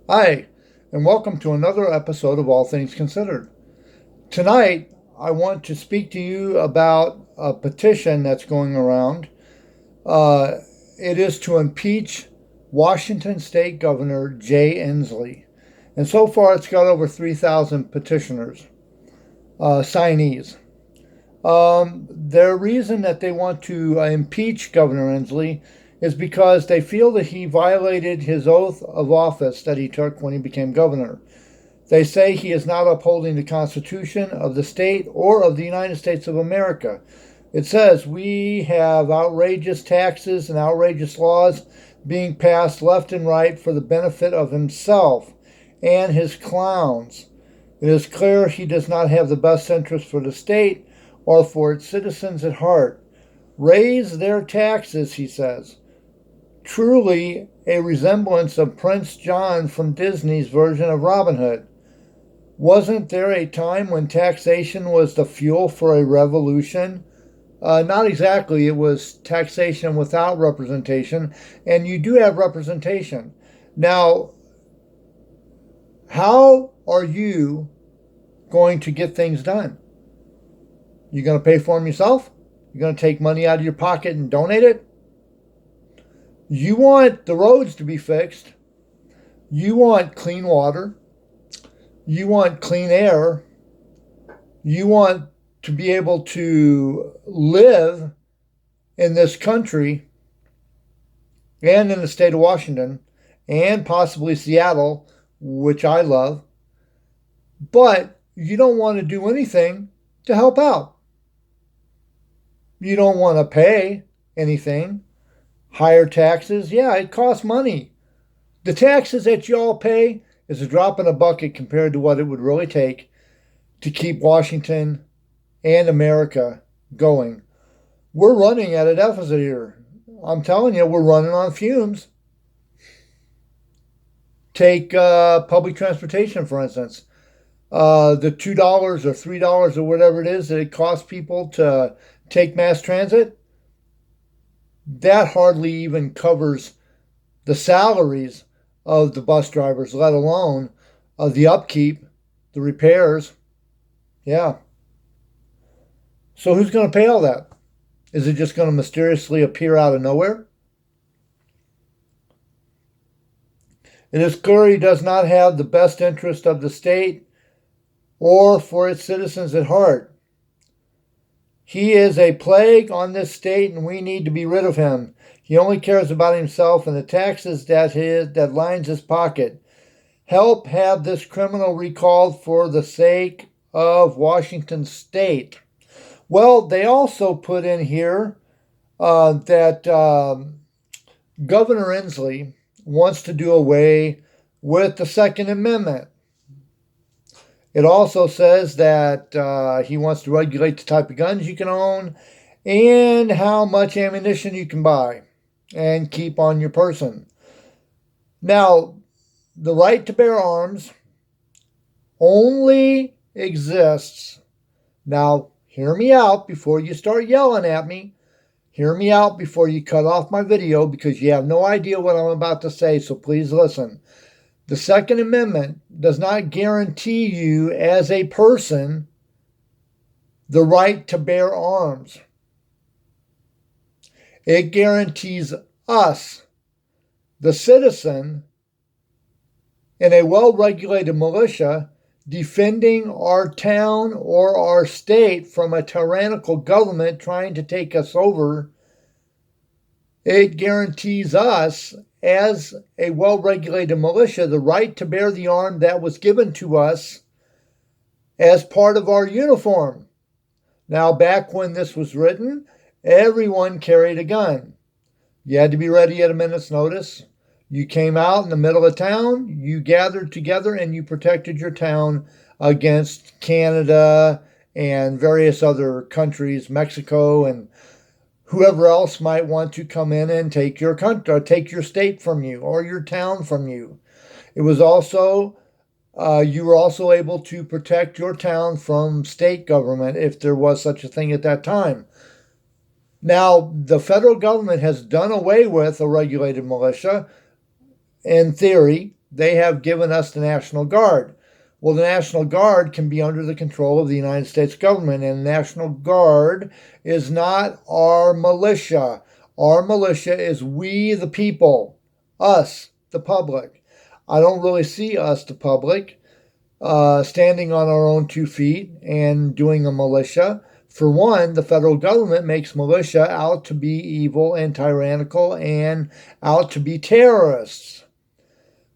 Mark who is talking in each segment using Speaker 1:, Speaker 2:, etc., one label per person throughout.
Speaker 1: Hi, and welcome to another episode of All Things Considered. Tonight, I want to speak to you about a petition that's going around. Uh, it is to impeach Washington State Governor Jay Inslee. And so far, it's got over 3,000 petitioners, signees. Their reason that they want to impeach Governor Inslee is because they feel that he violated his oath of office that he took when he became governor. They say he is not upholding the Constitution of the state or of the United States of America. It says we have outrageous taxes and outrageous laws being passed left and right for the benefit of himself and his clowns. It is clear he does not have the best interest for the state or for its citizens at heart. Raise their taxes, he says. Truly a resemblance of Prince John from Disney's version of Robin Hood. Wasn't there a time when taxation was the fuel for a revolution? Not exactly. It was taxation without representation, and you do have representation. Now, how are you going to get things done? You going to pay for them yourself? You're going to take money out of your pocket and donate it? You want the roads to be fixed. You want clean water. You want clean air. You want to be able to live in this country and in the state of Washington and possibly Seattle, which I love. But you don't want to do anything to help out. You don't want to pay anything. Higher taxes, yeah, it costs money. The taxes that you all pay is a drop in a bucket compared to what it would really take to keep Washington and America going. We're running at a deficit here. I'm telling you, we're running on fumes. Take public transportation, for instance. The $2 or $3 or whatever it is that it costs people to take mass transit, that hardly even covers the salaries of the bus drivers, let alone the upkeep, the repairs. Yeah. So who's going to pay all that? Is it just going to mysteriously appear out of nowhere? It is clear he does not have the best interest of the state or for its citizens at heart. He is a plague on this state, and we need to be rid of him. He only cares about himself and the taxes that lines his pocket. Help have this criminal recalled for the sake of Washington State. Well, they also put in here that Governor Inslee wants to do away with the Second Amendment. It also says that he wants to regulate the type of guns you can own and how much ammunition you can buy and keep on your person. Now, the right to bear arms only exists. Now, hear me out before you start yelling at me. Hear me out before you cut off my video because you have no idea what I'm about to say, so please listen. The Second Amendment does not guarantee you as a person the right to bear arms. It guarantees us, the citizen, in a well-regulated militia, defending our town or our state from a tyrannical government trying to take us over. It guarantees us, as a well-regulated militia, the right to bear the arm that was given to us as part of our uniform. Now, back when this was written, everyone carried a gun. You had to be ready at a minute's notice. You came out in the middle of town, you gathered together, and you protected your town against Canada and various other countries, Mexico and whoever else might want to come in and take your country, or take your state from you or your town from you. It was also, you were also able to protect your town from state government if there was such a thing at that time. Now, the federal government has done away with a regulated militia in theory. they have given us the National Guard. Well, the National Guard can be under the control of the United States government, and the National Guard is not our militia. Our militia is we, the people, us, the public. I don't really see us, the public, standing on our own 2 feet and doing a militia. For one, the federal government makes militia out to be evil and tyrannical and out to be terrorists,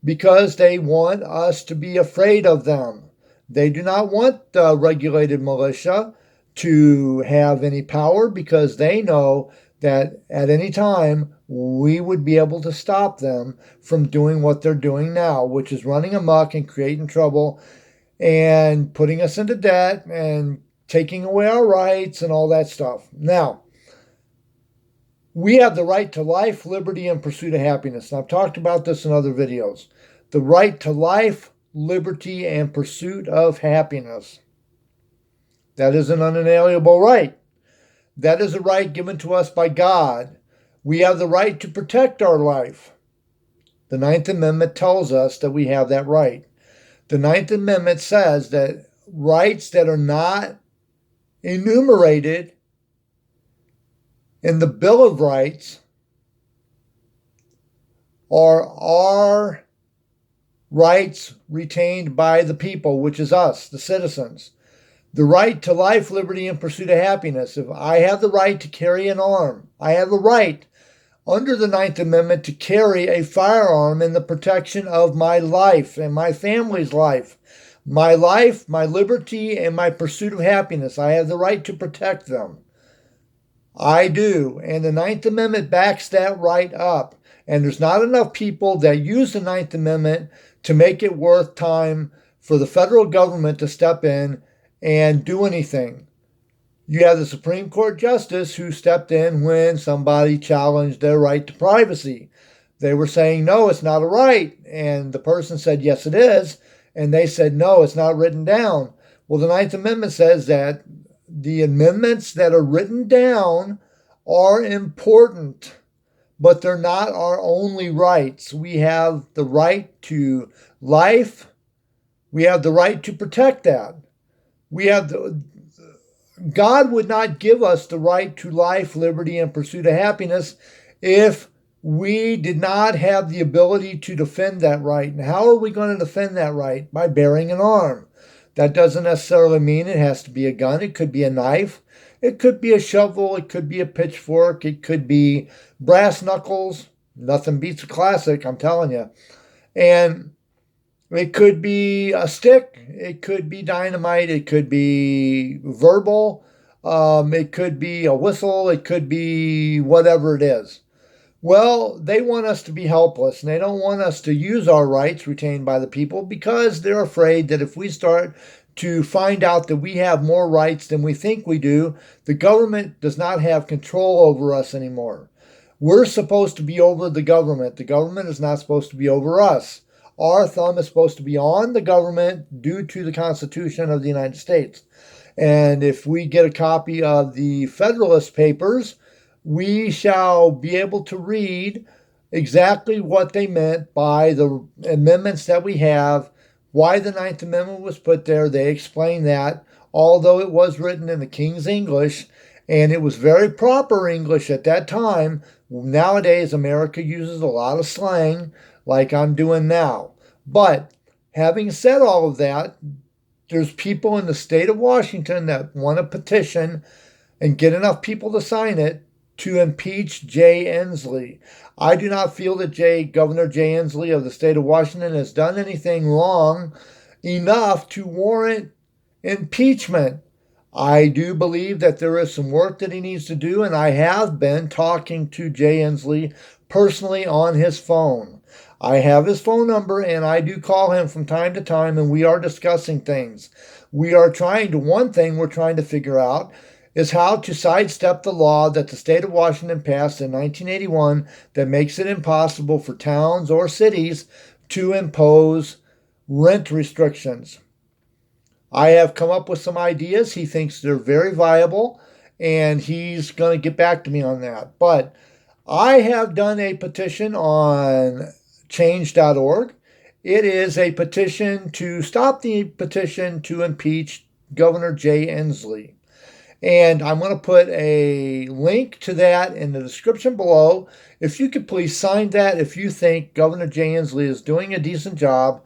Speaker 1: because they want us to be afraid of them. They do not want the regulated militia to have any power, because they know that at any time we would be able to stop them from doing what they're doing now, which is running amok and creating trouble and putting us into debt and taking away our rights and all that stuff. Now, we have the right to life, liberty, and pursuit of happiness. And I've talked about this in other videos. The right to life, liberty, and pursuit of happiness. That is an unalienable right. That is a right given to us by God. We have the right to protect our life. The Ninth Amendment tells us that we have that right. The Ninth Amendment says that rights that are not enumerated in the Bill of Rights are our rights retained by the people, which is us, the citizens. The right to life, liberty, and pursuit of happiness. If I have the right to carry an arm, I have the right under the Ninth Amendment to carry a firearm in the protection of my life and my family's life. My life, my liberty, and my pursuit of happiness. I have the right to protect them. I do. And the Ninth Amendment backs that right up. And there's not enough people that use the Ninth Amendment to make it worth time for the federal government to step in and do anything. You have the Supreme Court Justice who stepped in when somebody challenged their right to privacy. They were saying, no, it's not a right. And the person said, yes, it is. And they said, no, it's not written down. Well, the Ninth Amendment says that the amendments that are written down are important, but they're not our only rights. We have the right to life. We have the right to protect that. God would not give us the right to life, liberty, and pursuit of happiness if we did not have the ability to defend that right. And how are we going to defend that right? By bearing an arm. That doesn't necessarily mean it has to be a gun. It could be a knife. It could be a shovel. It could be a pitchfork. It could be brass knuckles. Nothing beats a classic, I'm telling you. And it could be a stick. It could be dynamite. It could be verbal. It could be a whistle. It could be whatever it is. Well, they want us to be helpless, and they don't want us to use our rights retained by the people, because they're afraid that if we start to find out that we have more rights than we think we do, the government does not have control over us anymore. We're supposed to be over the government. The government is not supposed to be over us. Our thumb is supposed to be on the government due to the Constitution of the United States. And if we get a copy of the Federalist Papers, we shall be able to read exactly what they meant by the amendments that we have, why the Ninth Amendment was put there. They explain that, although it was written in the King's English, and it was very proper English at that time. Nowadays, America uses a lot of slang like I'm doing now. But having said all of that, there's people in the state of Washington that want to petition and get enough people to sign it to impeach Jay Inslee. I do not feel that Governor Jay Inslee of the state of Washington has done anything wrong enough to warrant impeachment. I do believe that there is some work that he needs to do, and I have been talking to Jay Inslee personally on his phone. I have his phone number, and I do call him from time to time, and we are discussing things. One thing we're trying to figure out is how to sidestep the law that the state of Washington passed in 1981 that makes it impossible for towns or cities to impose rent restrictions. I have come up with some ideas. He thinks they're very viable, and he's going to get back to me on that. But I have done a petition on change.org, It is a petition to stop the petition to impeach Governor Jay Inslee. And I'm going to put a link to that in the description below. If you could please sign that if you think Governor Jay Inslee is doing a decent job,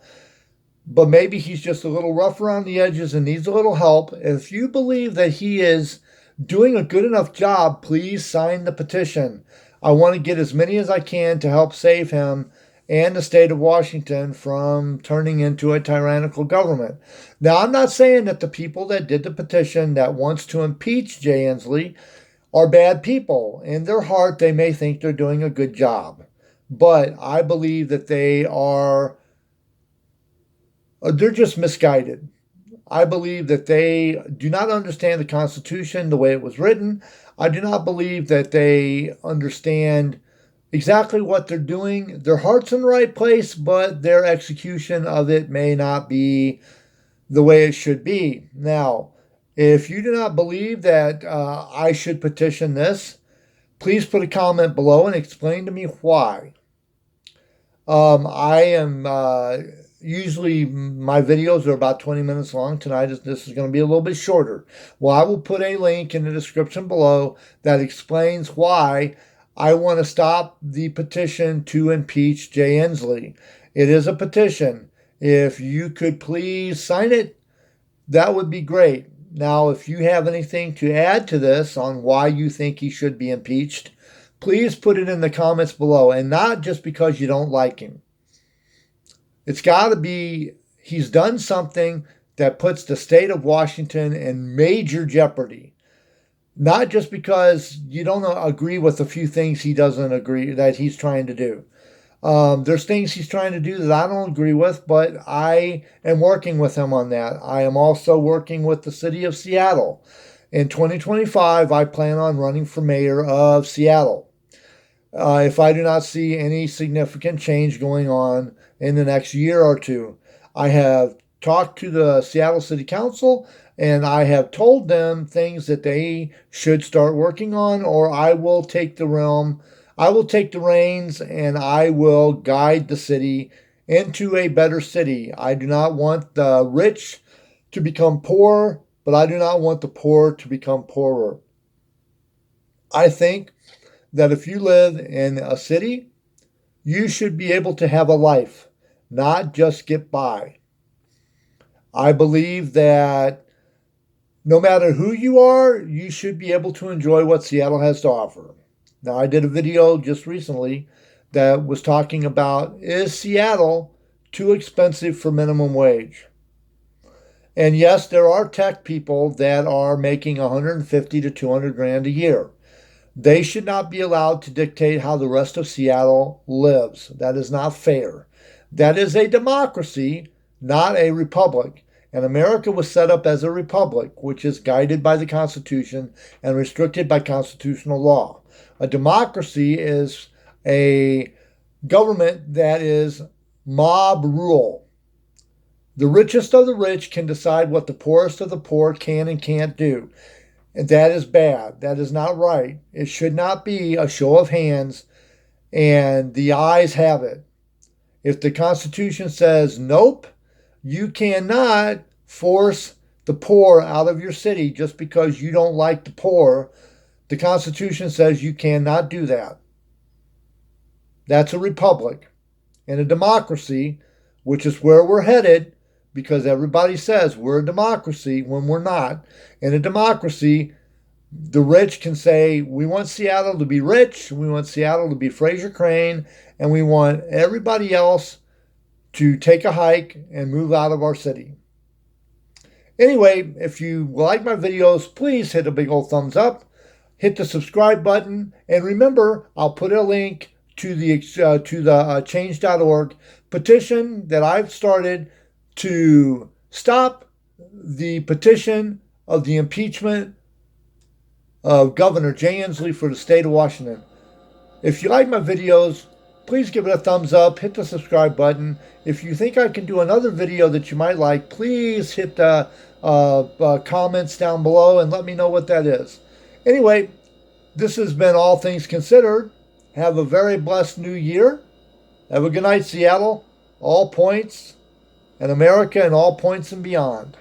Speaker 1: but maybe he's just a little rough around the edges and needs a little help. If you believe that he is doing a good enough job, please sign the petition. I want to get as many as I can to help save him and the state of Washington from turning into a tyrannical government. Now, I'm not saying that the people that did the petition that wants to impeach Jay Inslee are bad people. In their heart, they may think they're doing a good job. But I believe that they're just misguided. I believe that they do not understand the Constitution the way it was written. I do not believe that they understand exactly what they're doing. Their heart's in the right place, but their execution of it may not be the way it should be. Now, if you do not believe that I should petition this, please put a comment below and explain to me why. I am usually my videos are about 20 minutes long. Tonight this is going to be a little bit shorter. Well, I will put a link in the description below that explains why I want to stop the petition to impeach Jay Inslee. It is a petition. If you could please sign it, that would be great. Now, if you have anything to add to this on why you think he should be impeached, please put it in the comments below, and not just because you don't like him. It's got to be he's done something that puts the state of Washington in major jeopardy. Not just because you don't agree with a few things he doesn't agree that he's trying to do. There's things he's trying to do that I don't agree with, but I am working with him on that. I am also working with the city of Seattle. In 2025, I plan on running for mayor of Seattle. If I do not see any significant change going on in the next year or two, I have talked to the Seattle City Council and I have told them things that they should start working on, or I will take the reins and I will guide the city into a better city. I do not want the rich to become poor, but I do not want the poor to become poorer. I think that if you live in a city, you should be able to have a life, not just get by. I believe that no matter who you are, you should be able to enjoy what Seattle has to offer. Now, I did a video just recently that was talking about, is Seattle too expensive for minimum wage? And yes, there are tech people that are making 150 to 200 grand a year. They should not be allowed to dictate how the rest of Seattle lives. That is not fair. That is a democracy, not a republic. And America was set up as a republic, which is guided by the Constitution and restricted by constitutional law. A democracy is a government that is mob rule. The richest of the rich can decide what the poorest of the poor can and can't do. And that is bad. That is not right. It should not be a show of hands and the ayes have it. If the Constitution says nope, you cannot force the poor out of your city just because you don't like the poor. The Constitution says you cannot do that. That's a republic. And a democracy, which is where we're headed, because everybody says we're a democracy when we're not. In a democracy, the rich can say, we want Seattle to be rich, we want Seattle to be Fraser Crane, and we want everybody else to take a hike and move out of our city. Anyway, if you like my videos, please hit a big old thumbs up, hit the subscribe button, and remember, I'll put a link to the change.org petition that I've started to stop the petition of the impeachment of Governor Jay Inslee for the state of Washington. If you like my videos, please give it a thumbs up, hit the subscribe button. If you think I can do another video that you might like, please hit the comments down below and let me know what that is. Anyway, this has been All Things Considered. Have a very blessed new year. Have a good night, Seattle. all points, and America and all points and beyond.